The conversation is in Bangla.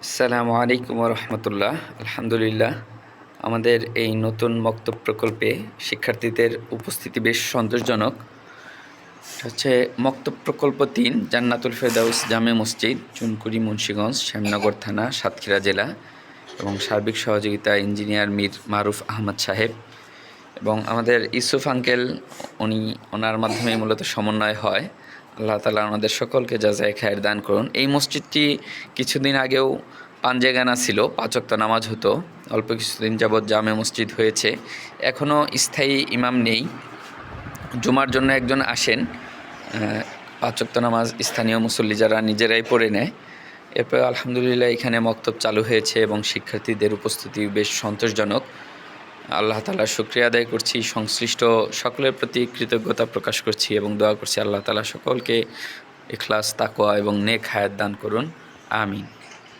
আসসালামু আলাইকুম রহমতুল্লাহ। আলহামদুলিল্লাহ, আমাদের এই নতুন মক্তব প্রকল্পে শিক্ষার্থীদের উপস্থিতি বেশ সন্তোষজনক। এটা হচ্ছে মক্তব প্রকল্প ৩, জান্নাতুল ফেরদাউস জামে মসজিদ, চুনকুরি, মুন্সিগঞ্জ, শ্যামনগর থানা, সাতক্ষীরা জেলা, এবং সার্বিক সহযোগিতা ইঞ্জিনিয়ার মীর মারুফ আহমদ সাহেব এবং আমাদের ইউসুফ আঙ্কেল। ওনার মাধ্যমে মূলত সমন্বয় হয়। আল্লাহ তাআলা আমাদের সকলকে জাযায়ে খায়ের দান করুন। এই মসজিদটি কিছুদিন আগেও পাঞ্জেগানা ছিল, ৫ ওয়াক্ত নামাজ হতো। অল্প কিছুদিন যাবৎ জামে মসজিদ হয়েছে। এখনও স্থায়ী ইমাম নেই। জুমার জন্য একজন আসেন, ৫ ওয়াক্ত নামাজ স্থানীয় মুসল্লি যারা নিজেরাই পড়ে নেয়। এরপর আলহামদুলিল্লাহ এখানে মক্তব চালু হয়েছে এবং শিক্ষার্থীদের উপস্থিতি বেশ সন্তোষজনক। আল্লাহ তাআলার শুকরিয়া আদায় করছি, সংশ্লিষ্ট সকলের প্রতি কৃতজ্ঞতা প্রকাশ করছি এবং দোয়া করছি আল্লাহ তাআলা সকলকে ইখলাস, তাকওয়া এবং নেক হায়াত দান করুন। আমিন।